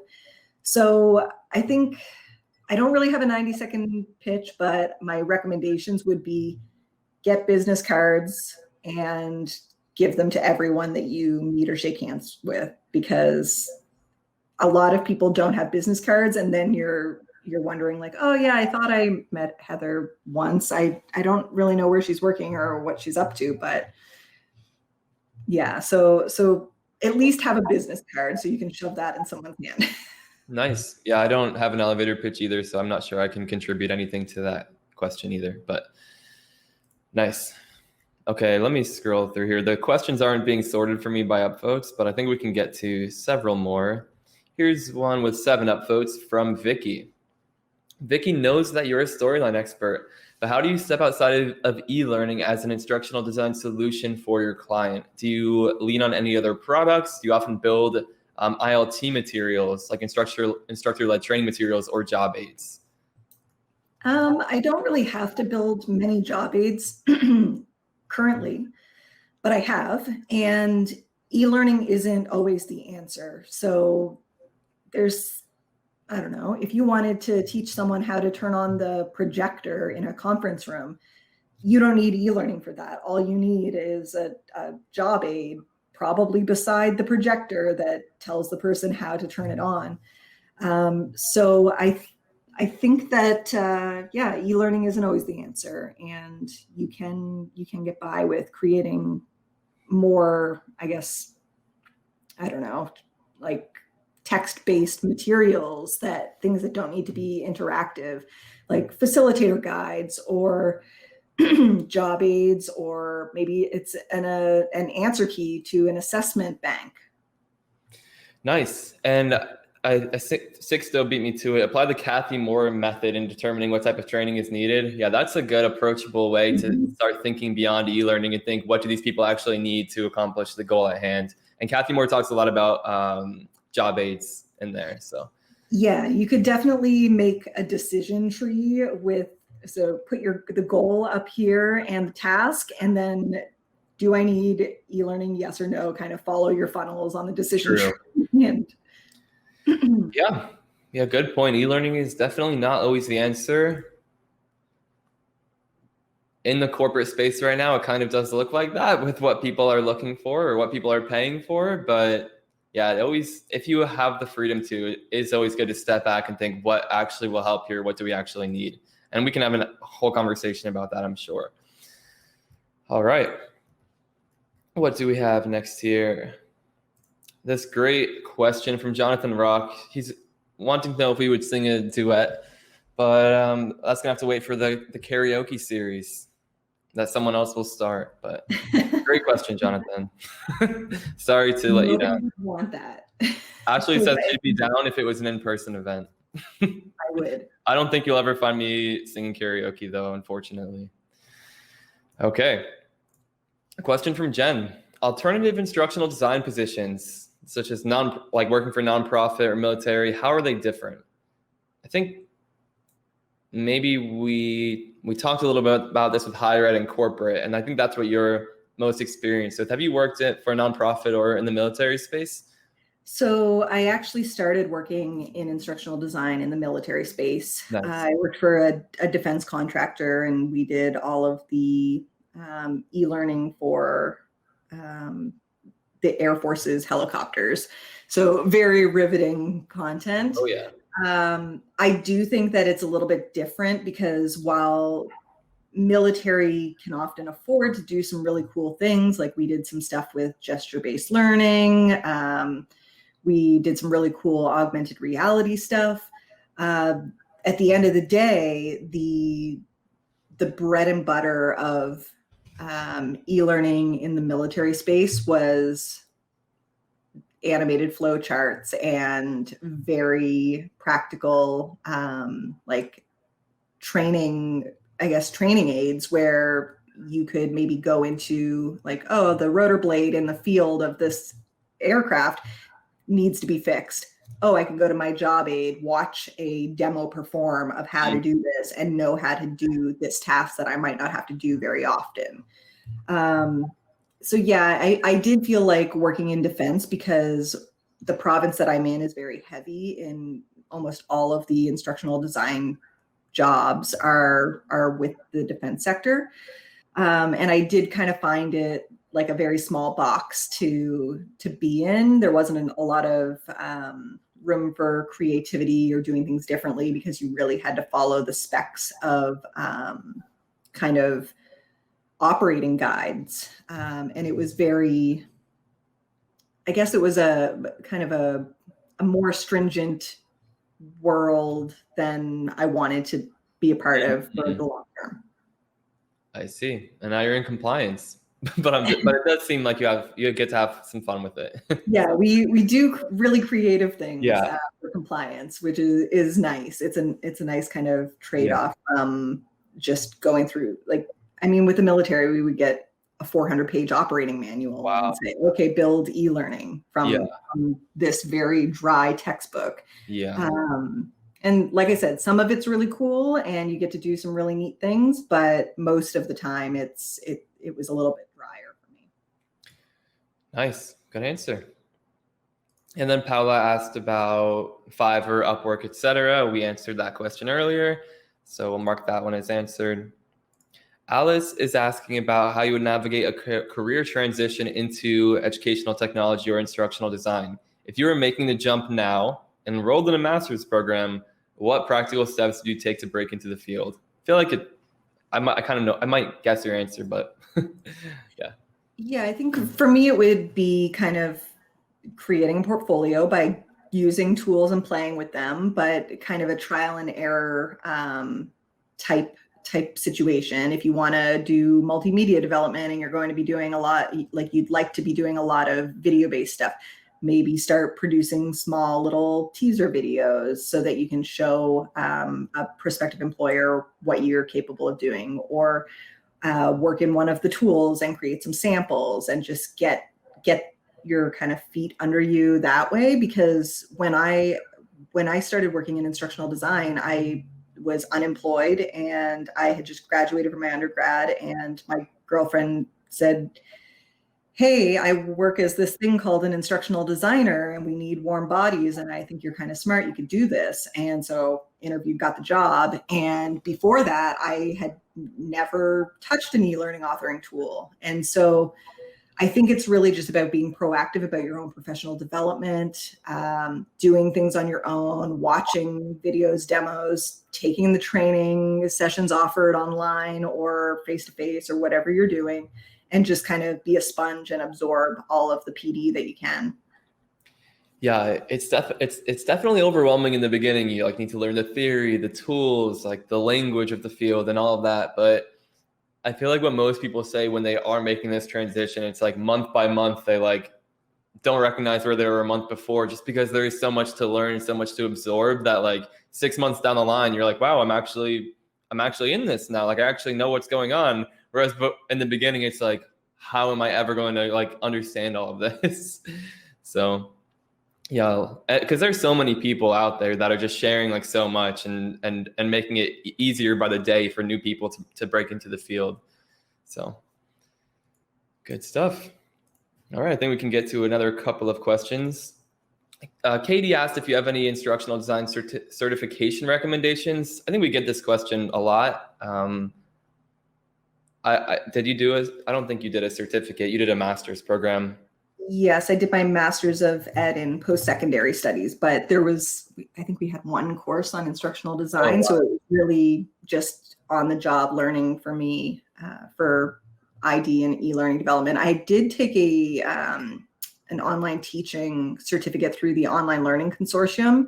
So I think I don't really have a 90-second pitch, but my recommendations would be get business cards and give them to everyone that you meet or shake hands with, because a lot of people don't have business cards, and then you're wondering like, oh yeah, I thought I met Heather once. I don't really know where she's working or what she's up to, but yeah, so at least have a business card so you can shove that in someone's hand. Nice. Yeah, I don't have an elevator pitch either, so I'm not sure I can contribute anything to that question either, but nice. Okay, let me scroll through here. The questions aren't being sorted for me by upvotes, but I think we can get to several more. Here's one with 7 upvotes from Vicky. Vicky knows that you're a storyline expert, but how do you step outside of e-learning as an instructional design solution for your client? Do you lean on any other products? Do you often build ILT materials, like instructor-led training materials, or job aids? I don't really have to build many job aids currently, but I have, and e-learning isn't always the answer. So there's, I don't know, if you wanted to teach someone how to turn on the projector in a conference room, you don't need e-learning for that. All you need is a job aid, probably beside the projector, that tells the person how to turn it on. So I think that yeah, e-learning isn't always the answer, and you can get by with creating more, I guess, I don't know, like text-based materials, things that don't need to be interactive, like facilitator guides or job aids, or maybe it's an answer key to an assessment bank. Nice. And six still beat me to it. Apply the Kathy Moore method in determining what type of training is needed. Yeah, that's a good approachable way to start thinking beyond e-learning and think, what do these people actually need to accomplish the goal at hand? And Kathy Moore talks a lot about job aids in there. So yeah, you could definitely make a decision tree so put the goal up here and the task, and then do I need e-learning? Yes or no? Kind of follow your funnels on the decision tree. And yeah, good point. E-learning is definitely not always the answer. In the corporate space right now, it kind of does look like that with what people are looking for or what people are paying for. But yeah, if you have the freedom to, it's always good to step back and think, what actually will help here? What do we actually need? And we can have a whole conversation about that, I'm sure. All right. What do we have next here? This great question from Jonathan Rock. He's wanting to know if we would sing a duet, but that's gonna have to wait for the karaoke series that someone else will start. But great question, Jonathan. Sorry to let you down. Want that. Ashley says she'd be down if it was an in-person event. I would. I don't think you'll ever find me singing karaoke though, unfortunately. Okay. A question from Jen. Alternative instructional design positions, such as working for nonprofit or military, how are they different? I think maybe we talked a little bit about this with higher ed and corporate, and I think that's what you're most experienced with. Have you worked for a nonprofit or in the military space? So I actually started working in instructional design in the military space. Nice. I worked for a defense contractor, and we did all of the e-learning for the Air Force's helicopters. So very riveting content. Oh yeah. I do think that it's a little bit different, because while military can often afford to do some really cool things, like we did some stuff with gesture-based learning, we did some really cool augmented reality stuff. At the end of the day, the bread and butter of e-learning in the military space was animated flow charts and very practical, training aids, where you could maybe go into the rotor blade in the field of this aircraft needs to be fixed. Oh, I can go to my job aid, watch a demo perform of how to do this, and know how to do this task that I might not have to do very often. So yeah, I did feel like working in defense, because the province that I'm in is very heavy in almost all of the instructional design jobs are with the defense sector. And I did kind of find it like a very small box to be in. There wasn't a lot of room for creativity or doing things differently, because you really had to follow the specs of kind of operating guides. And it was very, I guess it was a kind of a more stringent world than I wanted to be a part of for the long term. I see. And now you're in compliance. but it does seem like you get to have some fun with it. Yeah, we do really creative things for compliance, which is nice. It's a nice kind of trade-off from just going through, with the military, we would get a 400-page operating manual and say, okay, build e-learning from this very dry textbook. Yeah. And like I said, some of it's really cool and you get to do some really neat things, but most of the time it was a little bit drier for me. Nice. Good answer. And then Paula asked about Fiverr, Upwork, etc. We answered that question earlier, so we'll mark that one as answered. Alice is asking about how you would navigate a career transition into educational technology or instructional design. If you were making the jump now, enrolled in a master's program, what practical steps do you take to break into the field? I feel like I might guess your answer, but yeah. Yeah, I think for me, it would be kind of creating a portfolio by using tools and playing with them, but kind of a trial and error type situation. If you want to do multimedia development and you're going to be doing a lot, like you'd like to be doing a lot of video-based stuff, maybe start producing small little teaser videos so that you can show a prospective employer what you're capable of doing, or work in one of the tools and create some samples and just get your kind of feet under you that way. Because when I started working in instructional design, I was unemployed and I had just graduated from my undergrad, and my girlfriend said, hey, I work as this thing called an instructional designer and we need warm bodies, and I think you're kind of smart, you could do this. And so interviewed, got the job. And before that, I had never touched an e-learning authoring tool. And so I think it's really just about being proactive about your own professional development, doing things on your own, watching videos, demos, taking the training sessions offered online or face-to-face or whatever you're doing, and just kind of be a sponge and absorb all of the PD that you can. Yeah, it's definitely overwhelming in the beginning. You like need to learn the theory, the tools, like the language of the field and all of that. But I feel like what most people say when they are making this transition, it's like month by month, they like don't recognize where they were a month before, just because there is so much to learn, so much to absorb, that like 6 months down the line, you're like, wow, I'm actually in this now. Like I actually know what's going on. Whereas in the beginning, it's like, how am I ever going to like understand all of this? So yeah, because there's so many people out there that are just sharing like so much and making it easier by the day for new people to break into the field. So good stuff. All right, I think we can get to another couple of questions. Katie asked if you have any instructional design certification recommendations. I think we get this question a lot. Did you do I don't think you did a certificate. You did a master's program. Yes, I did my master's of ed in post-secondary studies, but I think we had one course on instructional design. Oh, wow. So it was really just on the job learning for me for ID and e-learning development. I did take an online teaching certificate through the Online Learning Consortium,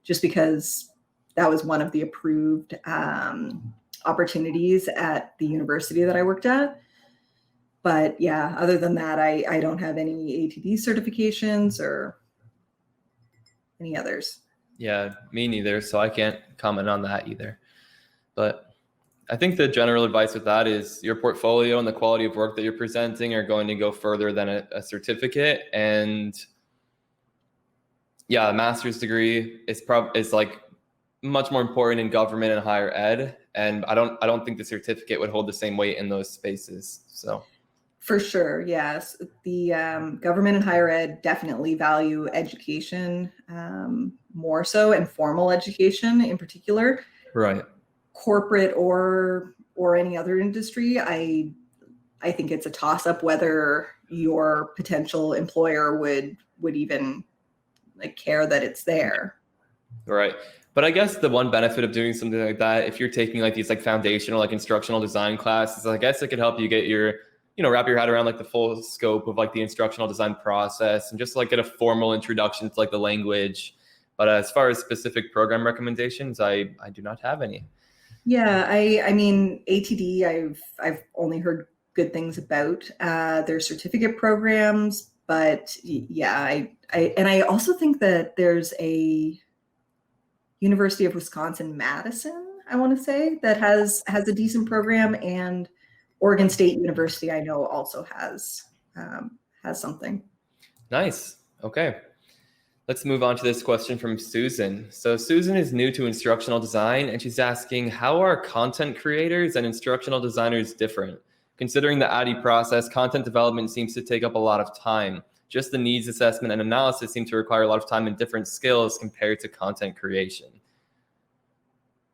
just because that was one of the approved opportunities at the university that I worked at. But yeah, other than that, I don't have any ATD certifications or any others. Yeah, me neither. So I can't comment on that either. But I think the general advice with that is your portfolio and the quality of work that you're presenting are going to go further than a certificate. And yeah, a master's degree is like much more important in government and higher ed. And I don't think the certificate would hold the same weight in those spaces. So. For sure, yes. The government and higher ed definitely value education more so, and formal education in particular. Right. Corporate or any other industry, I think it's a toss-up whether your potential employer would even like care that it's there. Right. But I guess the one benefit of doing something like that, if you're taking like these like foundational like instructional design classes, I guess it could help you get your wrap your head around like the full scope of like the instructional design process and just like get a formal introduction to like the language. But as far as specific program recommendations, I do not have any. Yeah, I mean, ATD, I've only heard good things about their certificate programs, but yeah, I also think that there's a University of Wisconsin-Madison, I want to say, that has a decent program, and Oregon State University, I know, also has something. Nice. Okay. Let's move on to this question from Susan. So Susan is new to instructional design, and she's asking, how are content creators and instructional designers different? Considering the ADDIE process, content development seems to take up a lot of time. Just the needs assessment and analysis seem to require a lot of time and different skills compared to content creation.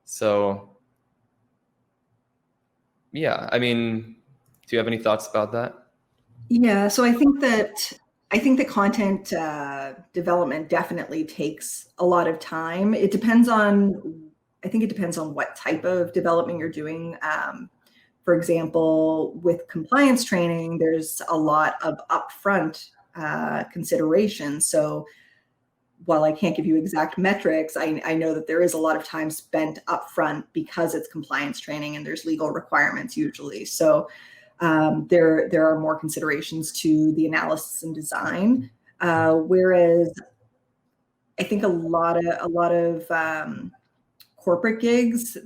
So yeah, I mean, do you have any thoughts about that? Yeah, so I think the content development definitely takes a lot of time. I think it depends on what type of development you're doing. For example, with compliance training, there's a lot of upfront consideration. So while I can't give you exact metrics, I know that there is a lot of time spent upfront because it's compliance training and there's legal requirements usually. So there are more considerations to the analysis and design. Whereas I think a lot of corporate gigs,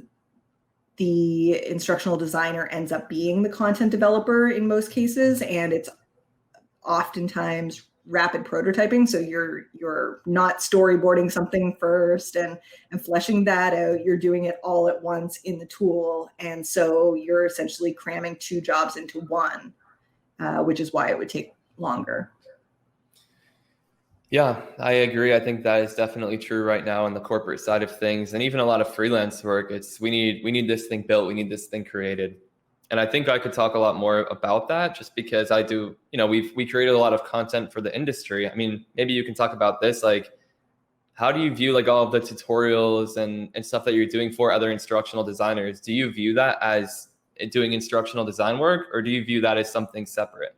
the instructional designer ends up being the content developer in most cases, and it's oftentimes rapid prototyping. So you're not storyboarding something first and fleshing that out. You're doing it all at once in the tool. And so you're essentially cramming two jobs into one, which is why it would take longer. Yeah, I agree. I think that is definitely true right now on the corporate side of things. And even a lot of freelance work, it's we need this thing built, we need this thing created. And I think I could talk a lot more about that just because I do, we created a lot of content for the industry. I mean, maybe you can talk about this, like, how do you view like all of the tutorials and stuff that you're doing for other instructional designers? Do you view that as doing instructional design work, or do you view that as something separate?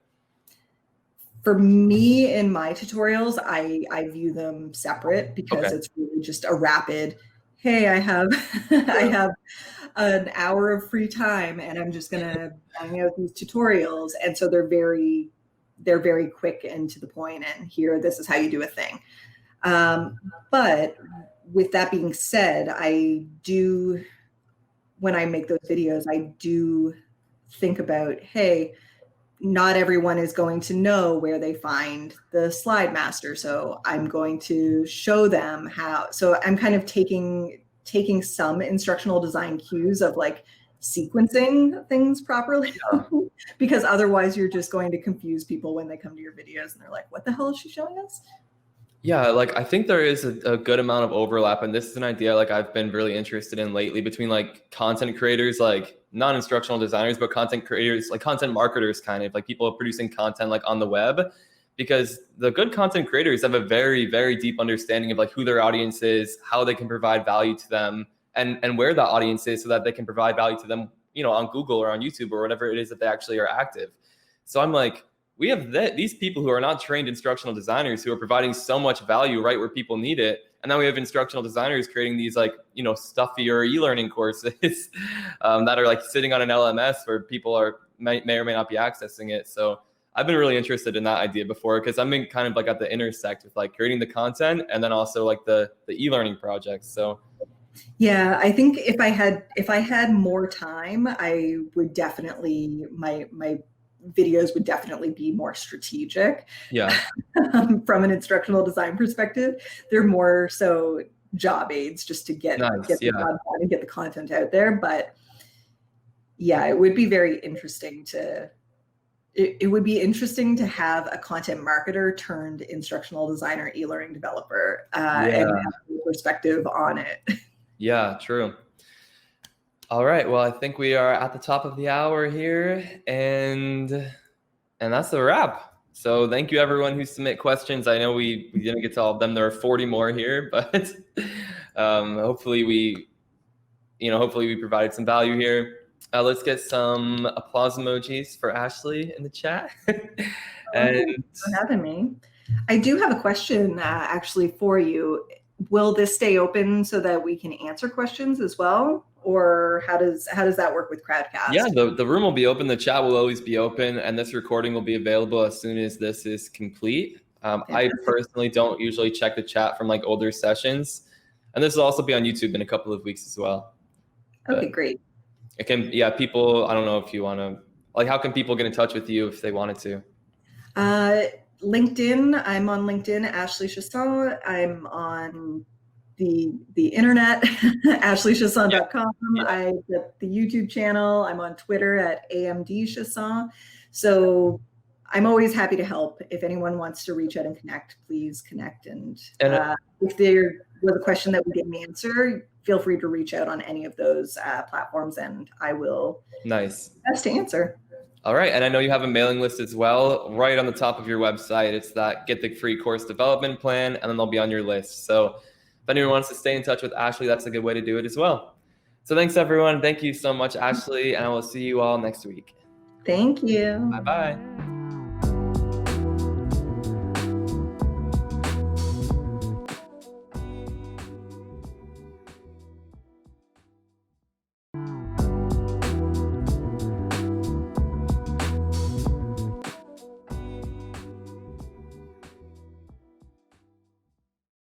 For me, in my tutorials, I view them separate because it's really just a rapid, hey, I have I have an hour of free time and I'm just gonna bang out these tutorials. And so they're very quick and to the point, and here, this is how you do a thing. But with that being said, when I make those videos, I do think about, hey, not everyone is going to know where they find the slide master. So I'm going to show them how. So I'm kind of taking some instructional design cues of like sequencing things properly, because otherwise you're just going to confuse people when they come to your videos and they're like, what the hell is she showing us? Yeah, like I think there is a good amount of overlap, and this is an idea like I've been really interested in lately between like content creators, like non-instructional designers, but content creators, like content marketers, kind of like people producing content like on the web, because the good content creators have a very, very deep understanding of like who their audience is, how they can provide value to them, and where the audience is so that they can provide value to them, on Google or on YouTube or whatever it is that they actually are active. So I'm like, we have these people who are not trained instructional designers who are providing so much value right where people need it. And then we have instructional designers creating these like, stuffier e-learning courses that are like sitting on an LMS where people may or may not be accessing it. So I've been really interested in that idea before, because I'm in kind of like at the intersect with like creating the content and then also like the e-learning projects. So yeah, I think if I had more time, I would definitely, my videos would definitely be more strategic. Yeah. From an instructional design perspective, they're more so job aids just to get the job done and get the content out there. But yeah, it would be very interesting to have a content marketer turned instructional designer, e-learning developer, and have a perspective on it. Yeah, true. All right. Well, I think we are at the top of the hour here, and that's the wrap. So thank you everyone who submit questions. I know we didn't get to all of them. There are 40 more here, but hopefully we provided some value here. Let's get some applause emojis for Ashley in the chat. And for having me. I do have a question actually for you. Will this stay open so that we can answer questions as well? Or how does that work with Crowdcast? Yeah, the room will be open. The chat will always be open, and this recording will be available as soon as this is complete. I personally don't usually check the chat from like older sessions, and this will also be on YouTube in a couple of weeks as well. Okay, great. It can, people. I don't know if you want to, like, how can people get in touch with you if they wanted to? LinkedIn. I'm on LinkedIn, Ashley Chiasson. I'm on the internet, ashleychiasson.com. Yeah. I got the YouTube channel. I'm on Twitter at AMD So I'm always happy to help. If anyone wants to reach out and connect, please connect. And if there was a question that we didn't answer, feel free to reach out on any of those platforms, and I will best to answer. All right. And I know you have a mailing list as well. Right on the top of your website, it's that get the free course development plan, and then they'll be on your list. So if anyone wants to stay in touch with Ashley, that's a good way to do it as well. So thanks, everyone. Thank you so much, Ashley, and I will see you all next week. Thank you. Bye-bye.